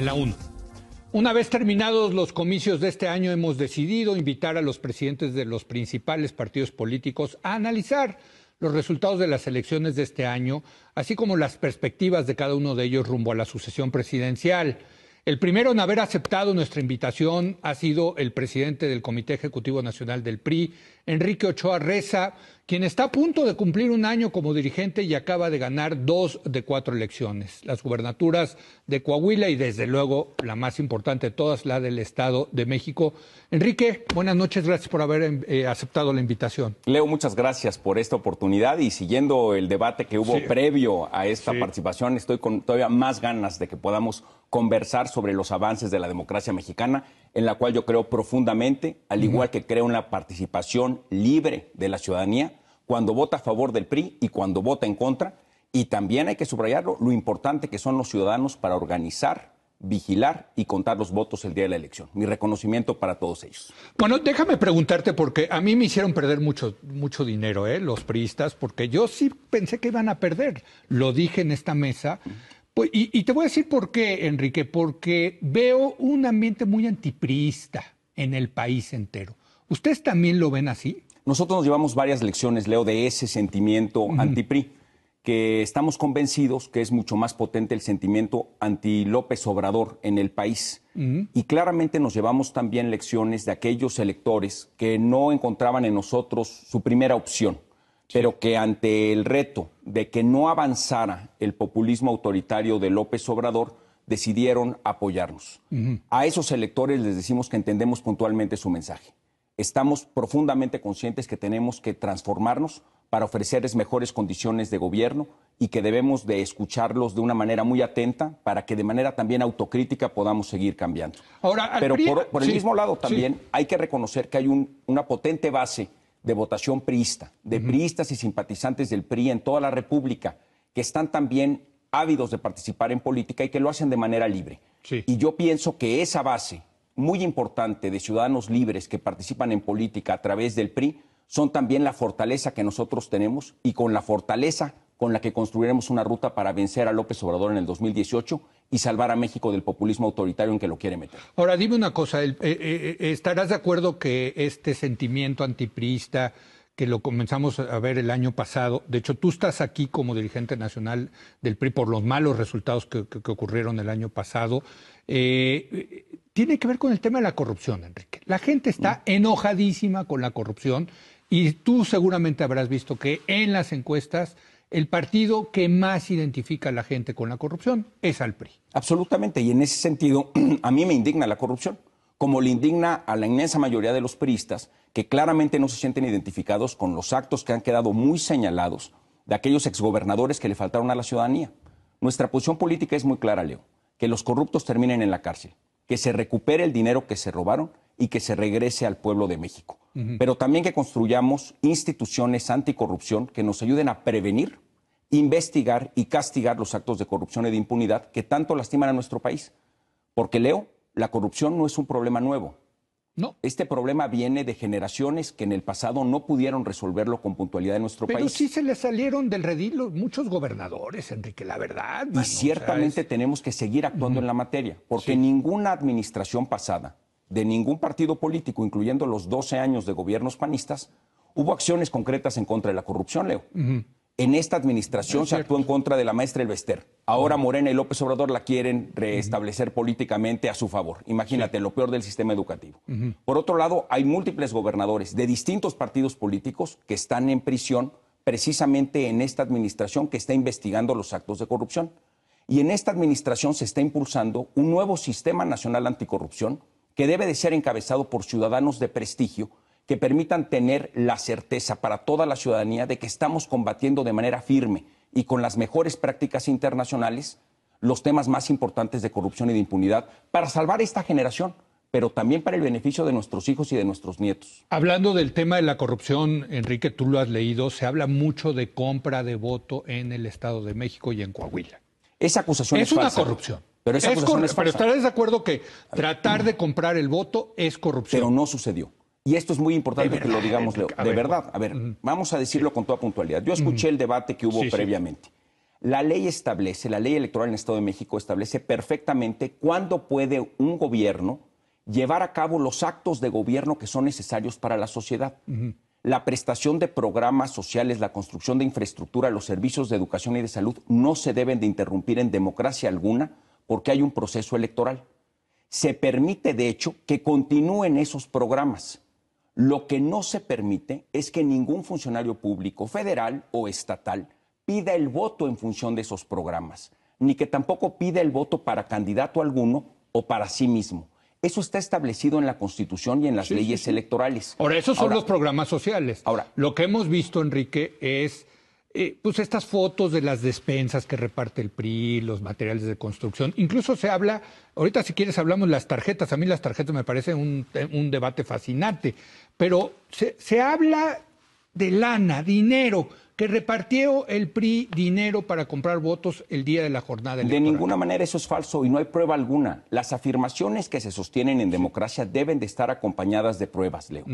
en la 1. Una vez terminados los comicios de este año, hemos decidido invitar a los presidentes de los principales partidos políticos a analizar los resultados de las elecciones de este año, así como las perspectivas de cada uno de ellos rumbo a la sucesión presidencial. El primero en haber aceptado nuestra invitación ha sido el presidente del Comité Ejecutivo Nacional del PRI, Enrique Ochoa Reza, quien está a punto de cumplir un año como dirigente y acaba de ganar 2 de 4 elecciones, las gubernaturas de Coahuila y desde luego la más importante de todas, la del Estado de México. Enrique, buenas noches, gracias por haber aceptado la invitación. Leo, muchas gracias por esta oportunidad y siguiendo el debate que hubo previo a esta participación, estoy con todavía más ganas de que podamos conversar sobre los avances de la democracia mexicana, en la cual yo creo profundamente, al igual que creo en la participación libre de la ciudadanía, cuando vota a favor del PRI y cuando vota en contra. Y también hay que subrayarlo, lo importante que son los ciudadanos para organizar, vigilar y contar los votos el día de la elección. Mi reconocimiento para todos ellos. Bueno, déjame preguntarte, porque a mí me hicieron perder mucho dinero, los priistas, porque yo sí pensé que iban a perder. Lo dije en esta mesa. Pues, y te voy a decir por qué, Enrique, porque veo un ambiente muy antipriista en el país entero. ¿Ustedes también lo ven así? Nosotros nos llevamos varias lecciones, Leo, de ese sentimiento anti-PRI, que estamos convencidos que es mucho más potente el sentimiento anti-López Obrador en el país. Y claramente nos llevamos también lecciones de aquellos electores que no encontraban en nosotros su primera opción, pero que ante el reto de que no avanzara el populismo autoritario de López Obrador, decidieron apoyarnos. A esos electores les decimos que entendemos puntualmente su mensaje. Estamos profundamente conscientes que tenemos que transformarnos para ofrecerles mejores condiciones de gobierno y que debemos de escucharlos de una manera muy atenta para que de manera también autocrítica podamos seguir cambiando. Ahora, pero por el mismo lado también hay que reconocer que hay una potente base de votación priista, de priistas y simpatizantes del PRI en toda la República, que están también ávidos de participar en política y que lo hacen de manera libre. Y yo pienso que esa base muy importante de ciudadanos libres que participan en política a través del PRI son también la fortaleza que nosotros tenemos y con la fortaleza con la que construiremos una ruta para vencer a López Obrador en el 2018 y salvar a México del populismo autoritario en que lo quiere meter. Ahora, dime una cosa, ¿estarás de acuerdo que este sentimiento antipriista, que lo comenzamos a ver el año pasado, de hecho tú estás aquí como dirigente nacional del PRI por los malos resultados que ocurrieron el año pasado, tiene que ver con el tema de la corrupción, Enrique? La gente está enojadísima con la corrupción y tú seguramente habrás visto que en las encuestas el partido que más identifica a la gente con la corrupción es al PRI. Absolutamente, y en ese sentido a mí me indigna la corrupción, como le indigna a la inmensa mayoría de los priistas que claramente no se sienten identificados con los actos que han quedado muy señalados de aquellos exgobernadores que le faltaron a la ciudadanía. Nuestra posición política es muy clara, Leo, que los corruptos terminen en la cárcel, que se recupere el dinero que se robaron y que se regrese al pueblo de México. Pero también que construyamos instituciones anticorrupción que nos ayuden a prevenir, investigar y castigar los actos de corrupción y de impunidad que tanto lastiman a nuestro país. Porque, Leo, la corrupción no es un problema nuevo. No. Este problema viene de generaciones que en el pasado no pudieron resolverlo con puntualidad en nuestro país. Pero sí se le salieron del redil muchos gobernadores, Enrique, la verdad. Y ciertamente tenemos que seguir actuando en la materia, porque ninguna administración pasada, de ningún partido político, incluyendo los 12 años de gobiernos panistas, hubo acciones concretas en contra de la corrupción, Leo. En esta administración se actuó en contra de la maestra Elvester. Ahora Morena y López Obrador la quieren restablecer políticamente a su favor. Imagínate, lo peor del sistema educativo. Por otro lado, hay múltiples gobernadores de distintos partidos políticos que están en prisión precisamente en esta administración que está investigando los actos de corrupción. Y en esta administración se está impulsando un nuevo sistema nacional anticorrupción que debe de ser encabezado por ciudadanos de prestigio que permitan tener la certeza para toda la ciudadanía de que estamos combatiendo de manera firme y con las mejores prácticas internacionales los temas más importantes de corrupción y de impunidad para salvar esta generación, pero también para el beneficio de nuestros hijos y de nuestros nietos. Hablando del tema de la corrupción, Enrique, tú lo has leído, se habla mucho de compra de voto en el Estado de México y en Coahuila. Esa acusación es falsa. Es una corrupción. Pero esa acusación es falsa. Pero estarás de acuerdo que tratar de comprar el voto es corrupción. Pero no sucedió. Y esto es muy importante que lo digamos, Leo. De verdad, a ver, vamos a decirlo con toda puntualidad. Yo escuché el debate que hubo previamente. La ley establece, la ley electoral en el Estado de México establece perfectamente cuándo puede un gobierno llevar a cabo los actos de gobierno que son necesarios para la sociedad. La prestación de programas sociales, la construcción de infraestructura, los servicios de educación y de salud no se deben de interrumpir en democracia alguna porque hay un proceso electoral. Se permite, de hecho, que continúen esos programas. Lo que no se permite es que ningún funcionario público, federal o estatal, pida el voto en función de esos programas, ni que tampoco pida el voto para candidato alguno o para sí mismo. Eso está establecido en la Constitución y en las leyes electorales. Ahora, esos son los programas sociales. Ahora, lo que hemos visto, Enrique, es pues estas fotos de las despensas que reparte el PRI, los materiales de construcción. Incluso se habla, ahorita si quieres hablamos las tarjetas. A mí las tarjetas me parece un debate fascinante. Pero se habla de lana, dinero, que repartió el PRI dinero para comprar votos el día de la jornada electoral. De ninguna manera eso es falso y no hay prueba alguna. Las afirmaciones que se sostienen en democracia deben de estar acompañadas de pruebas, Leo.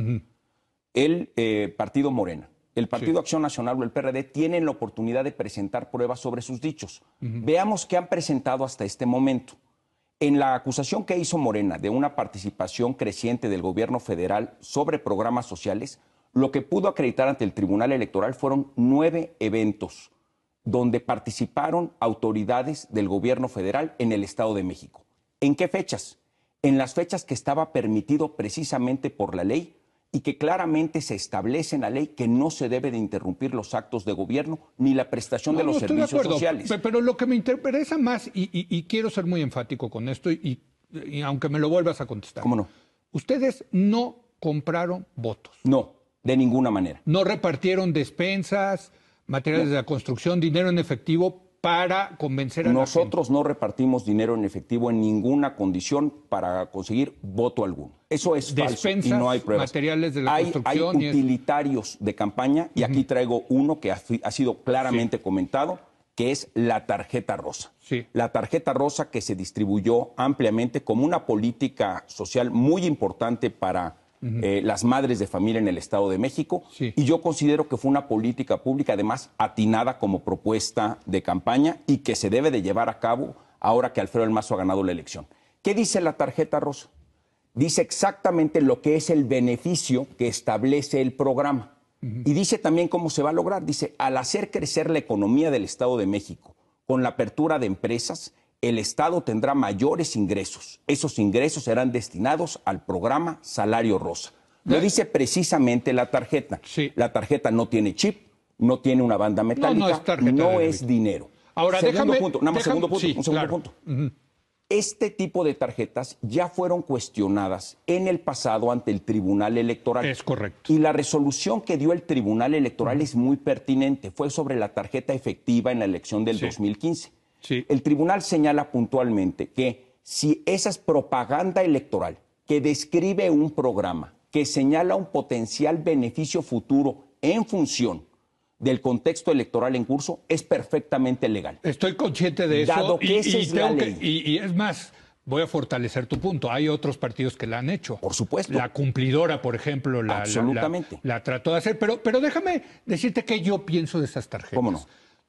El Partido Morena, el Partido Acción Nacional o el PRD tienen la oportunidad de presentar pruebas sobre sus dichos. Veamos qué han presentado hasta este momento. En la acusación que hizo Morena de una participación creciente del gobierno federal sobre programas sociales, lo que pudo acreditar ante el Tribunal Electoral fueron 9 eventos donde participaron autoridades del gobierno federal en el Estado de México. ¿En qué fechas? En las fechas que estaba permitido precisamente por la ley y que claramente se establece en la ley que no se debe de interrumpir los actos de gobierno ni la prestación de los servicios sociales. Pero lo que me interesa más, y quiero ser muy enfático con esto, y aunque me lo vuelvas a contestar. ¿Cómo no? Ustedes no compraron votos. No. De ninguna manera. No repartieron despensas, materiales de la construcción, dinero en efectivo para convencer a la gente. Nosotros no repartimos dinero en efectivo en ninguna condición para conseguir voto alguno. Eso es falso y no hay pruebas. Materiales de la construcción. Hay utilitarios de campaña y aquí traigo uno que ha sido claramente comentado, que es la tarjeta rosa. La tarjeta rosa que se distribuyó ampliamente como una política social muy importante para las madres de familia en el Estado de México, y yo considero que fue una política pública además atinada como propuesta de campaña y que se debe de llevar a cabo ahora que Alfredo del Mazo ha ganado la elección. ¿Qué dice la tarjeta rosa? Dice exactamente lo que es el beneficio que establece el programa y dice también cómo se va a lograr. Dice, al hacer crecer la economía del Estado de México con la apertura de empresas, el Estado tendrá mayores ingresos. Esos ingresos serán destinados al programa Salario Rosa. Lo dice precisamente la tarjeta. La tarjeta no tiene chip, no tiene una banda metálica, no es dinero. Ahora, segundo punto. Este tipo de tarjetas ya fueron cuestionadas en el pasado ante el Tribunal Electoral. Es correcto. Y la resolución que dio el Tribunal Electoral es muy pertinente. Fue sobre la tarjeta efectiva en la elección del 2015. El tribunal señala puntualmente que si esa es propaganda electoral que describe un programa que señala un potencial beneficio futuro en función del contexto electoral en curso, es perfectamente legal. Estoy consciente de eso. Dado que esa es la ley. Y es más, voy a fortalecer tu punto. Hay otros partidos que la han hecho. Por supuesto. La Cumplidora, por ejemplo, absolutamente la trató de hacer. Pero déjame decirte qué yo pienso de esas tarjetas. ¿Cómo no?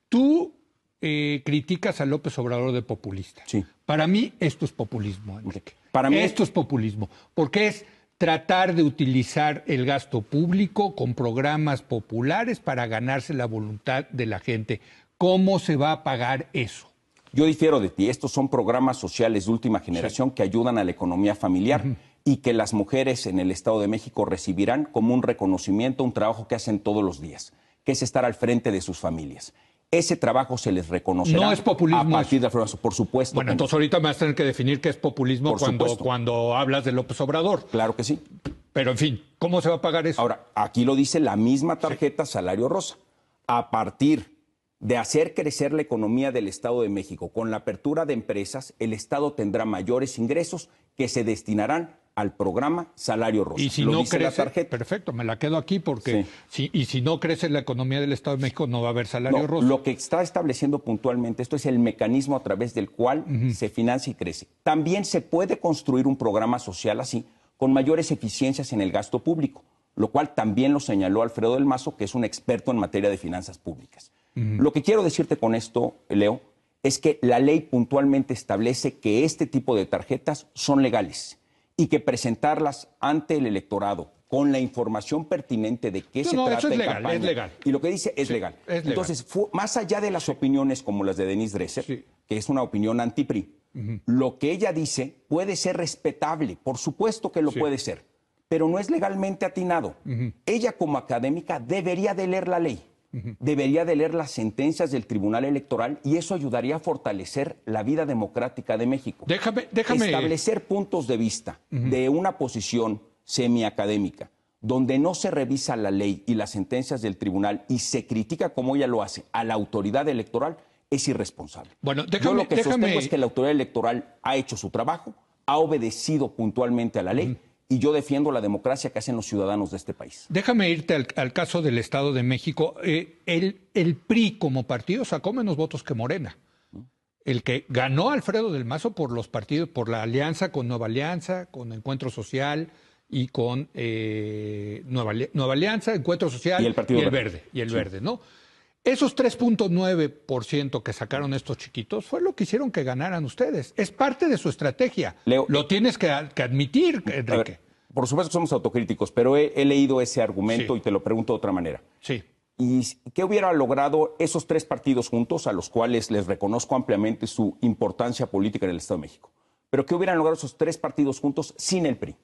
Tú criticas a López Obrador de populista. Sí. Para mí esto es populismo, Enrique. Para mí esto es populismo, porque es tratar de utilizar el gasto público con programas populares para ganarse la voluntad de la gente. ¿Cómo se va a pagar eso? Yo difiero de ti. Estos son programas sociales de última generación que ayudan a la economía familiar y que las mujeres en el Estado de México recibirán como un reconocimiento, un trabajo que hacen todos los días, que es estar al frente de sus familias. Ese trabajo se les reconocerá. No es populismo. A partir de por supuesto. Bueno, entonces ahorita me vas a tener que definir qué es populismo cuando hablas de López Obrador. Claro que sí. Pero, en fin, ¿cómo se va a pagar eso? Ahora, aquí lo dice la misma tarjeta Salario Rosa. A partir de hacer crecer la economía del Estado de México con la apertura de empresas, el Estado tendrá mayores ingresos que se destinarán al programa Salario Rosa. Y si no crece, perfecto, me la quedo aquí porque si no crece la economía del Estado de México no va a haber Salario Rosa. Lo que está estableciendo puntualmente esto es el mecanismo a través del cual se financia y crece. También se puede construir un programa social así, con mayores eficiencias en el gasto público, lo cual también lo señaló Alfredo del Mazo, que es un experto en materia de finanzas públicas. Lo que quiero decirte con esto, Leo, es que la ley puntualmente establece que este tipo de tarjetas son legales y que presentarlas ante el electorado con la información pertinente de qué se trata eso es de legal, campaña, es legal. y lo que dice es legal. Entonces, más allá de las opiniones como las de Denise Dresser, que es una opinión anti-PRI, lo que ella dice puede ser respetable, por supuesto que lo puede ser, pero no es legalmente atinado. Ella como académica debería de leer la ley. Debería de leer las sentencias del Tribunal Electoral y eso ayudaría a fortalecer la vida democrática de México. Déjame. Establecer puntos de vista de una posición semiacadémica, donde no se revisa la ley y las sentencias del tribunal y se critica, como ella lo hace, a la autoridad electoral, es irresponsable. Bueno, yo lo que sostengo es que la autoridad electoral ha hecho su trabajo, ha obedecido puntualmente a la ley, y yo defiendo la democracia que hacen los ciudadanos de este país. Déjame irte al caso del Estado de México. El PRI como partido sacó menos votos que Morena. El que ganó Alfredo del Mazo por los partidos, por la alianza con Nueva Alianza, con Encuentro Social y con Nueva Alianza, Encuentro Social y el Partido Verde. Y el Verde, ¿no? Esos 3.9% que sacaron estos chiquitos fue lo que hicieron que ganaran ustedes. Es parte de su estrategia. Leo, lo tienes que admitir, Enrique. Ver, por supuesto que somos autocríticos, pero he leído ese argumento y te lo pregunto de otra manera. Sí. ¿Y qué hubiera logrado esos tres partidos juntos, a los cuales les reconozco ampliamente su importancia política en el Estado de México? Pero ¿qué hubieran logrado esos tres partidos juntos sin el PRI?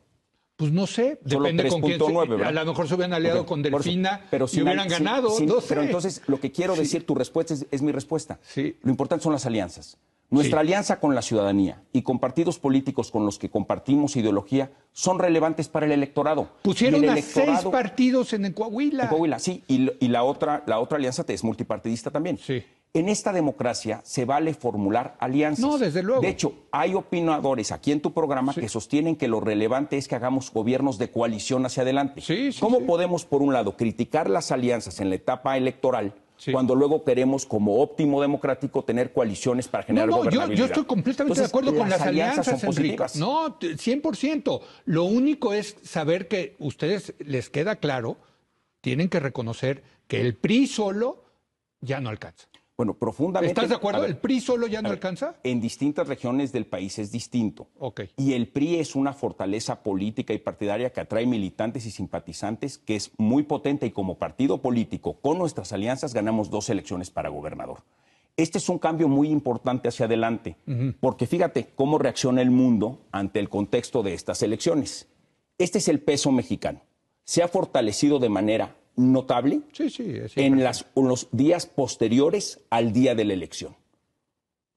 Pues no sé, depende con quién. 9, a lo mejor se hubieran aliado con Delfina y hubieran ganado. No sé. Pero entonces lo que quiero decir, tu respuesta es mi respuesta. Sí. Lo importante son las alianzas. Nuestra alianza con la ciudadanía y con partidos políticos con los que compartimos ideología son relevantes para el electorado. Pusieron a 6 partidos en Coahuila. En Coahuila, sí. Y la otra alianza es multipartidista también. Sí. En esta democracia se vale formular alianzas. No, desde luego. De hecho, hay opinadores aquí en tu programa que sostienen que lo relevante es que hagamos gobiernos de coalición hacia adelante. ¿Cómo podemos, por un lado, criticar las alianzas en la etapa electoral cuando luego queremos, como óptimo democrático, tener coaliciones para generar gobernabilidad? Yo estoy completamente de acuerdo con las alianzas, son positivas. No, 100%. Lo único es saber que a ustedes les queda claro, tienen que reconocer que el PRI solo ya no alcanza. Bueno, profundamente. ¿Estás de acuerdo? ¿El PRI solo ya no alcanza? En distintas regiones del país es distinto. Okay. Y el PRI es una fortaleza política y partidaria que atrae militantes y simpatizantes, que es muy potente, y como partido político, con nuestras alianzas, ganamos 2 elecciones para gobernador. Este es un cambio muy importante hacia adelante, porque fíjate cómo reacciona el mundo ante el contexto de estas elecciones. Este es el peso mexicano. Se ha fortalecido de manera notable en los días posteriores al día de la elección.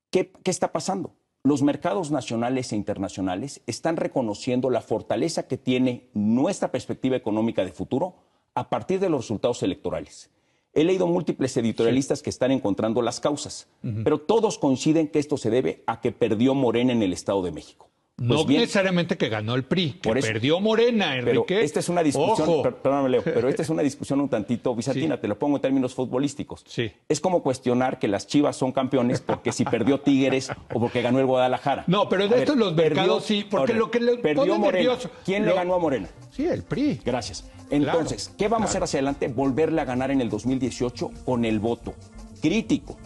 ¿Qué está pasando? Los mercados nacionales e internacionales están reconociendo la fortaleza que tiene nuestra perspectiva económica de futuro a partir de los resultados electorales. He leído múltiples editorialistas que están encontrando las causas, pero todos coinciden que esto se debe a que perdió Morena en el Estado de México. Pues no necesariamente que ganó el PRI, que perdió Morena, Enrique. Pero esta es una discusión, perdóname, Leo, pero esta es una discusión un tantito bizantina, te lo pongo en términos futbolísticos. Es como cuestionar que las Chivas son campeones porque si perdió Tigres o porque ganó el Guadalajara. No, pero de estos los mercados porque lo que le perdió Morena. Nervioso, ¿Quién le ganó a Morena? Sí, el PRI. Gracias. Entonces, ¿qué vamos a hacer hacia adelante? Volverle a ganar en el 2018 con el voto crítico,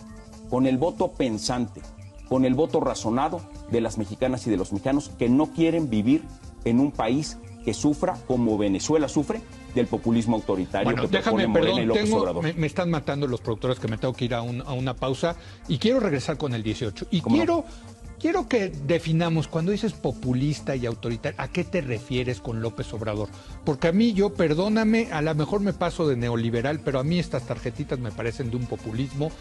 con el voto pensante, con el voto razonado de las mexicanas y de los mexicanos que no quieren vivir en un país que sufra, como Venezuela sufre, del populismo autoritario que propone Morena y López Obrador. Me están matando los productores que me tengo que ir a una pausa y quiero regresar con el 18. Y quiero que definamos, cuando dices populista y autoritario, ¿a qué te refieres con López Obrador? Porque a mí, perdóname, a lo mejor me paso de neoliberal, pero a mí estas tarjetitas me parecen de un populismo.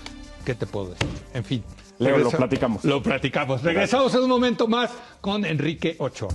¿Qué te puedo decir? En fin. Leo, lo platicamos. Lo platicamos. Regresamos en un momento más con Enrique Ochoa.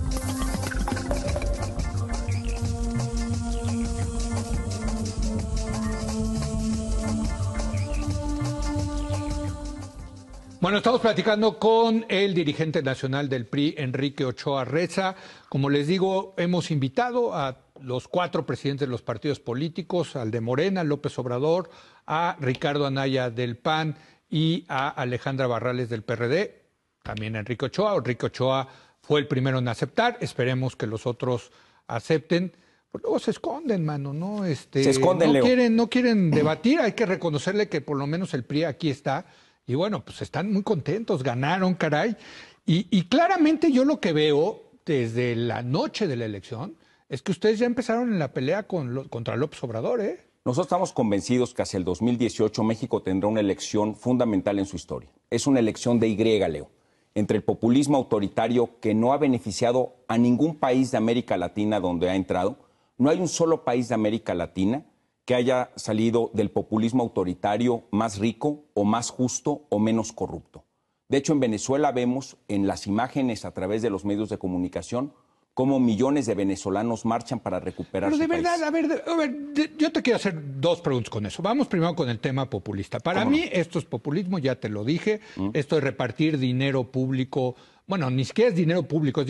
Bueno, estamos platicando con el dirigente nacional del PRI, Enrique Ochoa Reza. Como les digo, hemos invitado a los 4 presidentes de los partidos políticos, al de Morena, López Obrador, a Ricardo Anaya del PAN y a Alejandra Barrales del PRD, también a Enrique Ochoa. Enrique Ochoa fue el primero en aceptar, esperemos que los otros acepten, Pues luego se esconden, mano, ¿no? Se esconden, Leo. No quieren debatir, hay que reconocerle que por lo menos el PRI aquí está. Y bueno, pues están muy contentos, ganaron, caray. Y claramente yo lo que veo desde la noche de la elección es que ustedes ya empezaron en la pelea contra López Obrador, ¿eh? Nosotros estamos convencidos que hacia el 2018 México tendrá una elección fundamental en su historia. Es una elección de Y, Leo, entre el populismo autoritario que no ha beneficiado a ningún país de América Latina donde ha entrado. No hay un solo país de América Latina que haya salido del populismo autoritario más rico o más justo o menos corrupto. De hecho, en Venezuela vemos en las imágenes a través de los medios de comunicación cómo millones de venezolanos marchan para recuperar su país. Pero de verdad, a ver, yo te quiero hacer dos preguntas con eso. Vamos primero con el tema populista. Para mí esto es populismo, ya te lo dije. Esto de repartir dinero público, bueno, ni siquiera es dinero público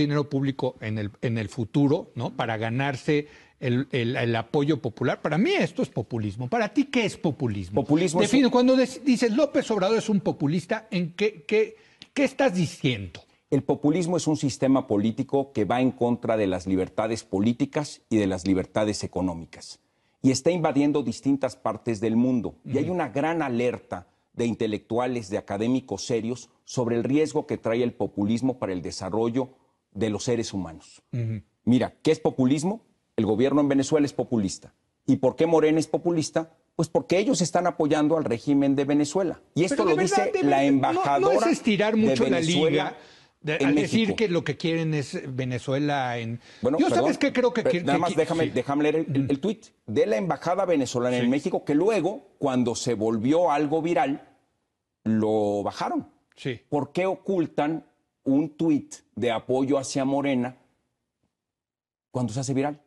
en el futuro, ¿no? Para ganarse el apoyo popular. Para mí esto es populismo. ¿Para ti qué es populismo? Populismo Defino, cuando dices López Obrador es un populista, ¿en qué estás diciendo? El populismo es un sistema político que va en contra de las libertades políticas y de las libertades económicas. Y está invadiendo distintas partes del mundo. Y hay una gran alerta de intelectuales, de académicos serios, sobre el riesgo que trae el populismo para el desarrollo de los seres humanos. Mira, ¿qué es populismo? El gobierno en Venezuela es populista. ¿Y por qué Morena es populista? Pues porque ellos están apoyando al régimen de Venezuela. Y esto lo dice la embajadora no es estirar mucho de Venezuela. Al decir que lo que quieren es Venezuela en... Bueno, yo sabes qué creo que... Nada más déjame leer el tuit de la embajada venezolana en México, que luego, cuando se volvió algo viral, lo bajaron. Sí. ¿Por qué ocultan un tuit de apoyo hacia Morena cuando se hace viral?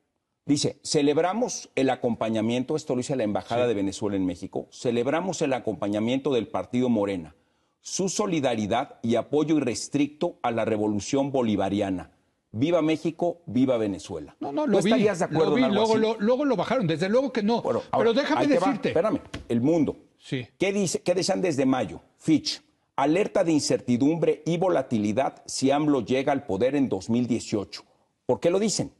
Dice, celebramos el acompañamiento, esto lo dice la embajada de Venezuela en México, celebramos el acompañamiento del partido Morena, su solidaridad y apoyo irrestricto a la revolución bolivariana. Viva México, viva Venezuela. No, lo vi. ¿Estarías de acuerdo en algo así? Luego lo bajaron, desde luego que no. Bueno, pero déjame decirte. Espérame, El Mundo. Sí. ¿Qué decían desde mayo? Fitch, alerta de incertidumbre y volatilidad si AMLO llega al poder en 2018. ¿Por qué lo dicen?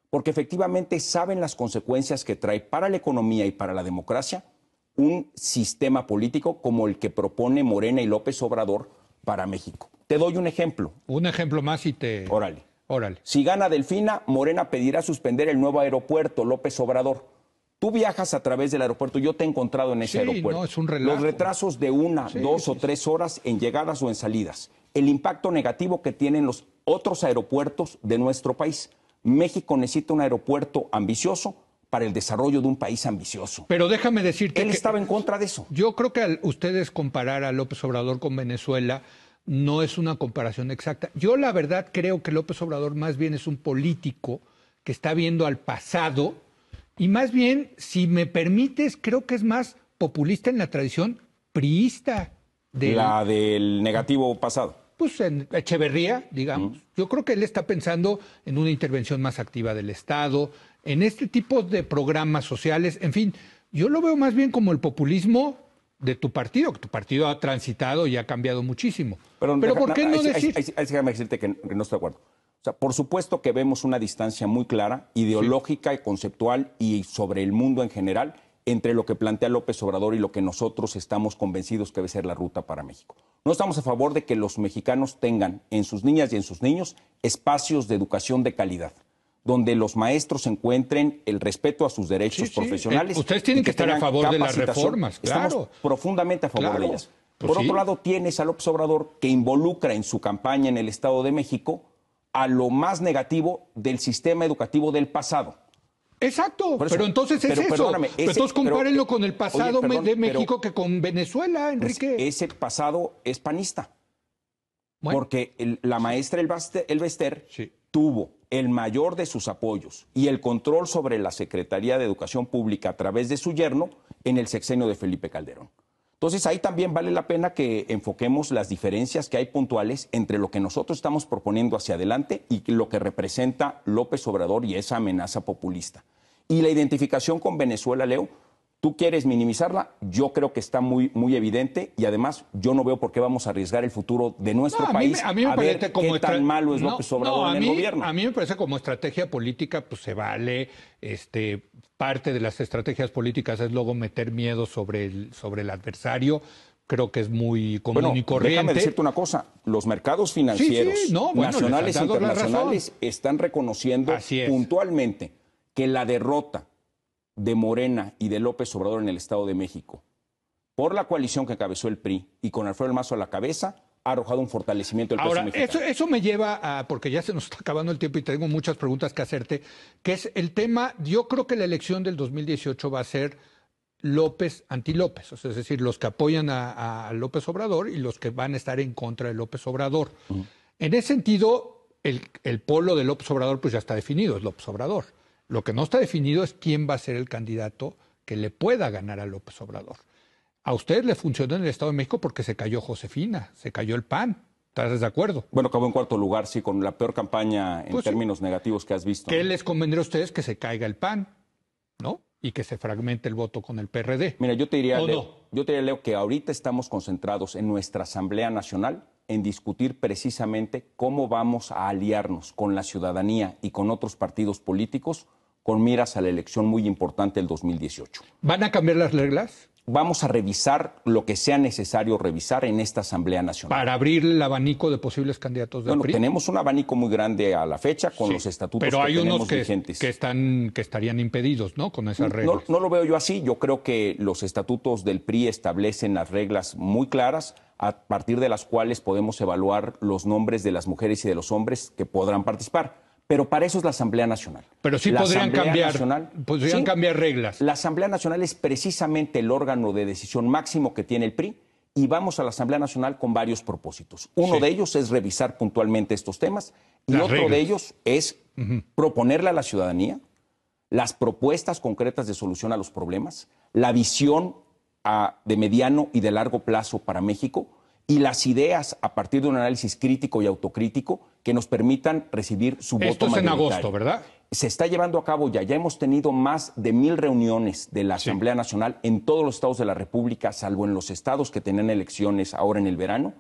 Porque efectivamente saben las consecuencias que trae para la economía y para la democracia un sistema político como el que propone Morena y López Obrador para México. Te doy un ejemplo. Un ejemplo más y te... Órale. Órale. Si gana Delfina, Morena pedirá suspender el nuevo aeropuerto López Obrador. Tú viajas a través del aeropuerto, yo te he encontrado en ese aeropuerto. No, es un relajo. Los retrasos de 1, 2 o 3 horas en llegadas o en salidas. El impacto negativo que tienen los otros aeropuertos de nuestro país. México necesita un aeropuerto ambicioso para el desarrollo de un país ambicioso. Pero déjame decirte Él estaba en contra de eso. Yo creo que al ustedes comparar a López Obrador con Venezuela no es una comparación exacta. Yo la verdad creo que López Obrador más bien es un político que está viendo al pasado y más bien, si me permites, creo que es más populista en la tradición priista. La del negativo pasado. Pues en Echeverría, digamos. Yo creo que él está pensando en una intervención más activa del Estado, en este tipo de programas sociales. En fin, yo lo veo más bien como el populismo de tu partido, que tu partido ha transitado y ha cambiado muchísimo. Pero ¿por qué no decir...? Déjame decirte que no estoy de acuerdo. O sea, por supuesto que vemos una distancia muy clara, ideológica y conceptual y sobre el mundo en general, entre lo que plantea López Obrador y lo que nosotros estamos convencidos que debe ser la ruta para México. No estamos a favor de que los mexicanos tengan en sus niñas y en sus niños espacios de educación de calidad, donde los maestros encuentren el respeto a sus derechos profesionales. Ustedes tienen que estar a favor de las reformas, claro. Estamos profundamente a favor de ellas. Por otro lado, tienes a López Obrador que involucra en su campaña en el Estado de México a lo más negativo del sistema educativo del pasado. Exacto, pero entonces es eso. Entonces compárenlo con el pasado de México que con Venezuela, Enrique. Pues ese pasado es panista. Bueno. Porque la maestra Elbester tuvo el mayor de sus apoyos y el control sobre la Secretaría de Educación Pública a través de su yerno en el sexenio de Felipe Calderón. Entonces ahí también vale la pena que enfoquemos las diferencias que hay puntuales entre lo que nosotros estamos proponiendo hacia adelante y lo que representa López Obrador y esa amenaza populista. Y la identificación con Venezuela, Leo, Tú quieres minimizarla, yo creo que está muy, muy evidente y además yo no veo por qué vamos a arriesgar el futuro de nuestro país a mí me parece ver como qué tan malo es López Obrador en el gobierno. A mí me parece como estrategia política, pues se vale. Parte de las estrategias políticas es luego meter miedo sobre el adversario. Creo que es muy común y corriente. Déjame decirte una cosa, los mercados financieros nacionales e internacionales están reconociendo puntualmente que la derrota de Morena y de López Obrador en el Estado de México, por la coalición que encabezó el PRI y con Alfredo del Mazo a la cabeza, ha arrojado un fortalecimiento del peso mexicano. Eso me lleva a, porque ya se nos está acabando el tiempo y tengo muchas preguntas que hacerte, que es el tema, yo creo que la elección del 2018 va a ser López, anti-López, o sea, es decir, los que apoyan a López Obrador y los que van a estar en contra de López Obrador. En ese sentido, el polo de López Obrador pues ya está definido, es López Obrador. Lo que no está definido es quién va a ser el candidato que le pueda ganar a López Obrador. A ustedes le funcionó en el Estado de México porque se cayó Josefina, se cayó el PAN. ¿Estás de acuerdo? Bueno, acabó en cuarto lugar, sí, con la peor campaña en términos negativos que has visto. ¿Qué les convendría a ustedes? Que se caiga el PAN, ¿no? Y que se fragmente el voto con el PRD. Mira, yo te diría, Leo, que ahorita estamos concentrados en nuestra Asamblea Nacional en discutir precisamente cómo vamos a aliarnos con la ciudadanía y con otros partidos políticos con miras a la elección muy importante del 2018. ¿Van a cambiar las reglas? Vamos a revisar lo que sea necesario revisar en esta Asamblea Nacional. ¿Para abrir el abanico de posibles candidatos del PRI? Tenemos un abanico muy grande a la fecha con los estatutos pero hay que tenemos unos vigentes. que estarían impedidos, ¿no? Con esas reglas. No lo veo yo así. Yo creo que los estatutos del PRI establecen las reglas muy claras a partir de las cuales podemos evaluar los nombres de las mujeres y de los hombres que podrán participar. Pero para eso es la Asamblea Nacional. Pero sí podrían cambiar reglas. La Asamblea Nacional es precisamente el órgano de decisión máximo que tiene el PRI y vamos a la Asamblea Nacional con varios propósitos. Uno de ellos es revisar puntualmente estos temas y otro de ellos es proponerle a la ciudadanía las propuestas concretas de solución a los problemas, la visión de mediano y de largo plazo para México y las ideas a partir de un análisis crítico y autocrítico que nos permitan recibir su voto mayoritario. Esto es en agosto, ¿verdad? Se está llevando a cabo ya hemos tenido más de 1000 reuniones de la Asamblea Nacional en todos los estados de la República, salvo en los estados que tenían elecciones ahora en el verano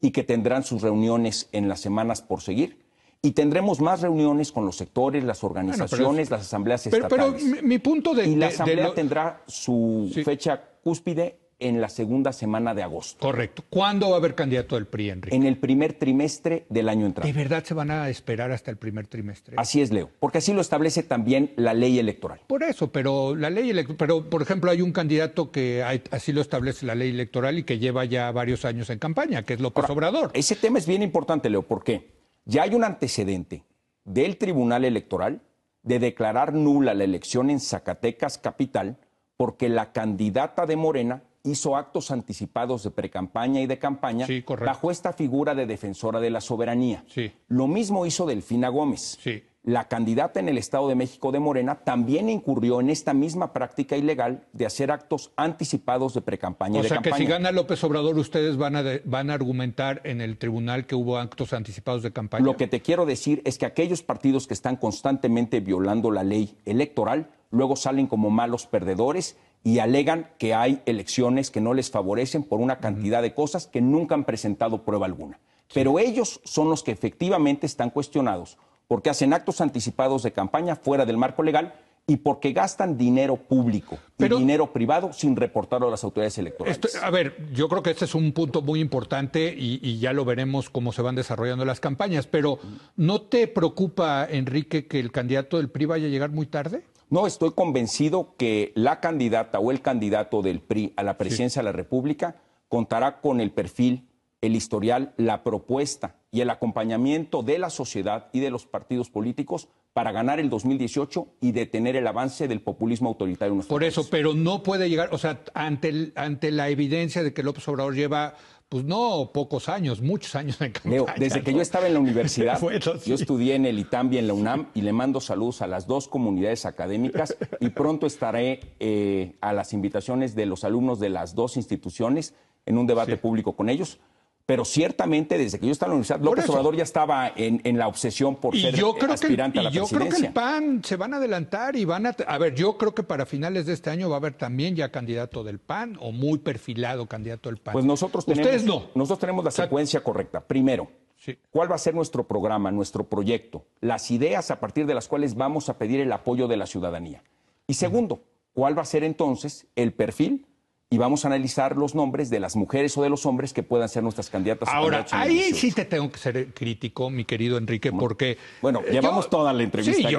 y que tendrán sus reuniones en las semanas por seguir. Y tendremos más reuniones con los sectores, las organizaciones, las asambleas estatales. Pero mi punto de... Y la Asamblea tendrá su fecha cúspide en la segunda semana de agosto. Correcto. ¿Cuándo va a haber candidato del PRI, Enrique? En el primer trimestre del año entrante. ¿De verdad se van a esperar hasta el primer trimestre? Así es, Leo, porque así lo establece también la ley electoral. Por eso, pero la ley electoral, pero por ejemplo hay un candidato que así lo establece la ley electoral y que lleva ya varios años en campaña, que es López Obrador. Ese tema es bien importante, Leo, porque ya hay un antecedente del Tribunal Electoral de declarar nula la elección en Zacatecas capital porque la candidata de Morena hizo actos anticipados de precampaña y de campaña bajo esta figura de defensora de la soberanía. Lo mismo hizo Delfina Gómez. La candidata en el Estado de México de Morena también incurrió en esta misma práctica ilegal de hacer actos anticipados de precampaña y de campaña. O sea que si gana López Obrador, ustedes van a argumentar en el tribunal que hubo actos anticipados de campaña. Lo que te quiero decir es que aquellos partidos que están constantemente violando la ley electoral luego salen como malos perdedores y alegan que hay elecciones que no les favorecen por una cantidad de cosas que nunca han presentado prueba alguna. Pero ellos son los que efectivamente están cuestionados porque hacen actos anticipados de campaña fuera del marco legal y porque gastan dinero público y dinero privado sin reportarlo a las autoridades electorales. A ver, yo creo que este es un punto muy importante y ya lo veremos cómo se van desarrollando las campañas, pero ¿no te preocupa, Enrique, que el candidato del PRI vaya a llegar muy tarde? No, estoy convencido que la candidata o el candidato del PRI a la presidencia de la República contará con el perfil, el historial, la propuesta y el acompañamiento de la sociedad y de los partidos políticos para ganar el 2018 y detener el avance del populismo autoritario en nuestro país. Por eso, pero no puede llegar, o sea, ante la evidencia de que López Obrador lleva, pues no pocos años, muchos años en campaña. Leo, desde que yo estaba en la universidad, yo estudié en el ITAM y en la UNAM y le mando saludos a las dos comunidades académicas y pronto estaré a las invitaciones de los alumnos de las dos instituciones en un debate público con ellos. Pero ciertamente, desde que yo estaba en la universidad, López Obrador ya estaba en la obsesión por ser aspirante a la presidencia. Yo creo que el PAN se van a adelantar y van a ver, yo creo que para finales de este año va a haber también ya candidato del PAN o muy perfilado candidato del PAN. Pues nosotros tenemos la secuencia correcta. Primero, sí. ¿Cuál va a ser nuestro programa, nuestro proyecto? Las ideas a partir de las cuales vamos a pedir el apoyo de la ciudadanía. Y segundo, ¿cuál va a ser entonces el perfil? Y vamos a analizar los nombres de las mujeres o de los hombres que puedan ser nuestras candidatas. Ahora, ahí sí te tengo que ser crítico, mi querido Enrique, porque... Bueno, llevamos toda la entrevista. Sí,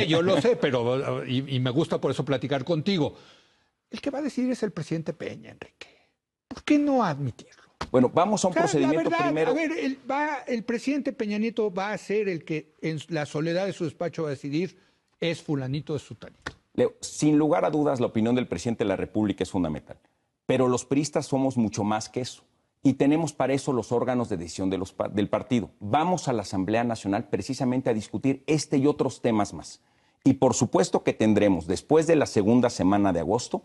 yo lo sé, pero y me gusta por eso platicar contigo. El que va a decidir es el presidente Peña, Enrique. ¿Por qué no admitirlo? Bueno, vamos a un procedimiento primero. A ver, el presidente Peña Nieto va a ser el que en la soledad de su despacho va a decidir es fulanito, es sutanito. Leo, sin lugar a dudas, la opinión del presidente de la República es fundamental. Pero los priistas somos mucho más que eso. Y tenemos para eso los órganos de decisión del partido. Vamos a la Asamblea Nacional precisamente a discutir este y otros temas más. Y por supuesto que tendremos, después de la segunda semana de agosto,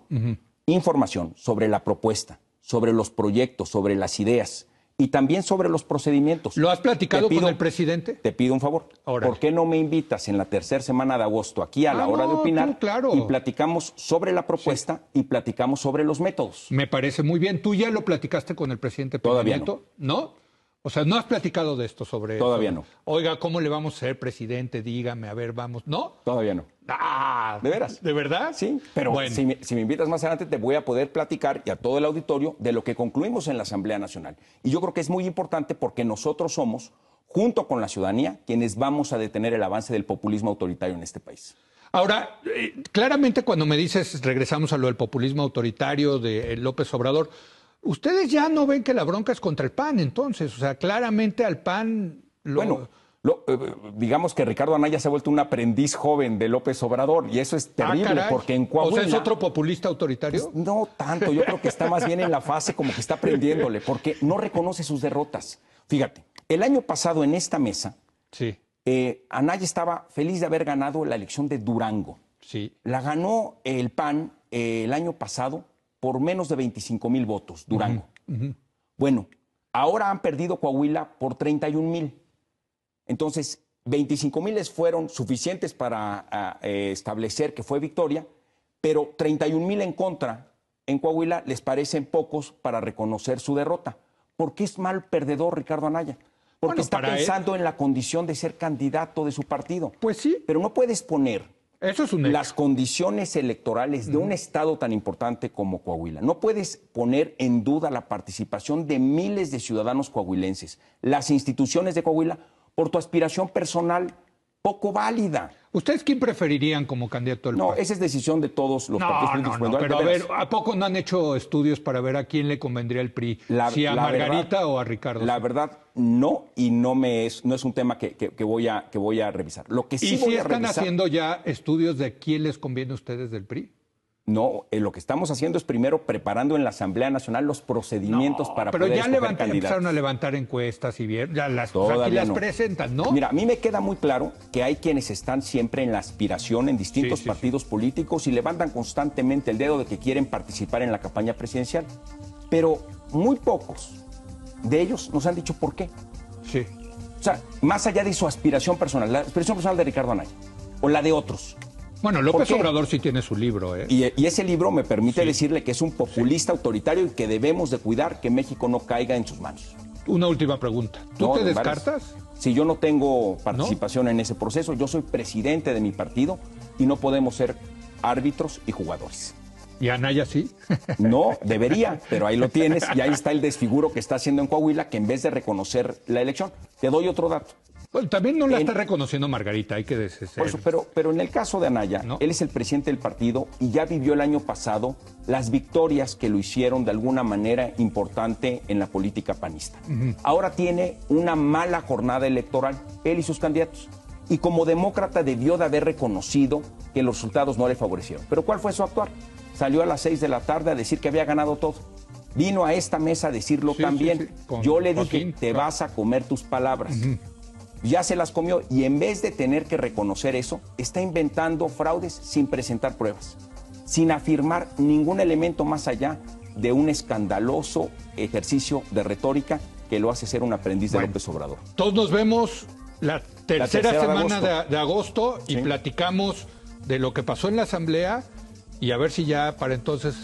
información sobre la propuesta, sobre los proyectos, sobre las ideas y también sobre los procedimientos. ¿Lo has platicado con el presidente? Te pido un favor. Órale. ¿Por qué no me invitas en la tercera semana de agosto aquí a la hora de opinar? Claro. Y platicamos sobre la propuesta y platicamos sobre los métodos. Me parece muy bien. ¿Tú ya lo platicaste con el presidente Peña Nieto? ¿No? O sea, ¿no has platicado de esto sobre... Todavía no. Oiga, ¿cómo le vamos a ser presidente? Dígame, a ver, vamos. ¿No? Todavía no. Ah, ¿de veras? ¿De verdad? Sí, pero bueno, si me invitas más adelante te voy a poder platicar y a todo el auditorio de lo que concluimos en la Asamblea Nacional. Y yo creo que es muy importante porque nosotros somos, junto con la ciudadanía, quienes vamos a detener el avance del populismo autoritario en este país. Ahora, claramente cuando me dices, regresamos a lo del populismo autoritario de López Obrador, ustedes ya no ven que la bronca es contra el PAN, entonces, o sea, claramente al PAN... digamos que Ricardo Anaya se ha vuelto un aprendiz joven de López Obrador y eso es terrible porque en Coahuila... ¿O sea, es otro populista autoritario? Pues, no tanto, yo creo que está más bien en la fase como que está aprendiéndole porque no reconoce sus derrotas. Fíjate, el año pasado en esta mesa, sí. Anaya estaba feliz de haber ganado la elección de Durango. Sí. La ganó el PAN el año pasado por menos de 25,000 votos, Durango. Bueno, ahora han perdido Coahuila por 31,000. Entonces, 25,000 fueron suficientes para establecer que fue victoria, pero 31,000 en contra en Coahuila les parecen pocos para reconocer su derrota. ¿Por qué es mal perdedor Ricardo Anaya? Porque está pensando en la condición de ser candidato de su partido. Pues sí. Pero no puedes poner eso es un hecho. Las condiciones electorales de un estado tan importante como Coahuila. No puedes poner en duda la participación de miles de ciudadanos coahuilenses, las instituciones de Coahuila, por tu aspiración personal poco válida. ¿Ustedes quién preferirían como candidato del PAN? No, esa es decisión de todos los partidos políticos. No, pero a ver, ¿a poco no han hecho estudios para ver a quién le convendría el PRI? ¿Si a Margarita o a Ricardo? La verdad, no, y no es un tema que voy a revisar. Lo que sí ¿Y voy si a están revisar, haciendo ya estudios de quién les conviene a ustedes del PRI? No, lo que estamos haciendo es primero preparando en la Asamblea Nacional los procedimientos para poder escoger candidatos. Pero ya empezaron a levantar encuestas y bien, ya las presentan, ¿no? Mira, a mí me queda muy claro que hay quienes están siempre en la aspiración en distintos partidos políticos y levantan constantemente el dedo de que quieren participar en la campaña presidencial. Pero muy pocos de ellos nos han dicho por qué. Sí. O sea, más allá de su aspiración personal, la aspiración personal de Ricardo Anaya o la de otros. Bueno, López Obrador sí tiene su libro, ¿eh? Y ese libro me permite decirle que es un populista autoritario y que debemos de cuidar que México no caiga en sus manos. Una última pregunta. ¿Tú te descartas? Si yo no tengo participación en ese proceso, yo soy presidente de mi partido y no podemos ser árbitros y jugadores. ¿Y Anaya sí? No, debería, pero ahí lo tienes y ahí está el desfiguro que está haciendo en Coahuila, que en vez de reconocer la elección, te doy otro dato. Bueno, también no la está reconociendo Margarita, hay que decir. Pero en el caso de Anaya, él es el presidente del partido y ya vivió el año pasado las victorias que lo hicieron de alguna manera importante en la política panista. Ahora tiene una mala jornada electoral, él y sus candidatos. Y como demócrata debió de haber reconocido que los resultados no le favorecieron. Pero ¿cuál fue su actuar? Salió a las 6 de la tarde a decir que había ganado todo. Vino a esta mesa a decirlo también. Yo le dije, te vas a comer tus palabras. Ya se las comió y en vez de tener que reconocer eso, está inventando fraudes sin presentar pruebas, sin afirmar ningún elemento más allá de un escandaloso ejercicio de retórica que lo hace ser un aprendiz de López Obrador. Todos nos vemos la tercera semana de agosto y sí, platicamos de lo que pasó en la Asamblea y a ver si ya para entonces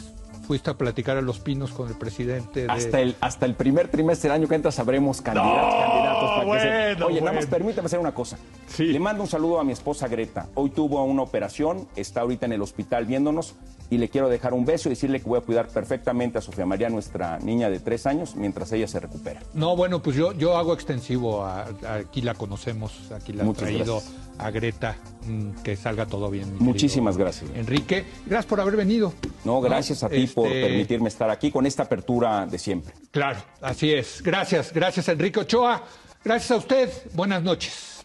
fuiste a platicar a Los Pinos con el presidente. Hasta el primer trimestre del año que entra sabremos candidatos. Oye, nada más permítame hacer una cosa. Sí. Le mando un saludo a mi esposa Greta. Hoy tuvo una operación, está ahorita en el hospital viéndonos y le quiero dejar un beso y decirle que voy a cuidar perfectamente a Sofía María, nuestra niña de 3 años, mientras ella se recupera. No, bueno, pues yo hago extensivo, aquí la conocemos, aquí la he traído gracias a Greta, que salga todo bien. Muchísimas gracias. Enrique, gracias por haber venido. No, gracias a ti por permitirme estar aquí con esta apertura de siempre. Claro, así es. Gracias, Enrique Ochoa. Gracias a usted. Buenas noches.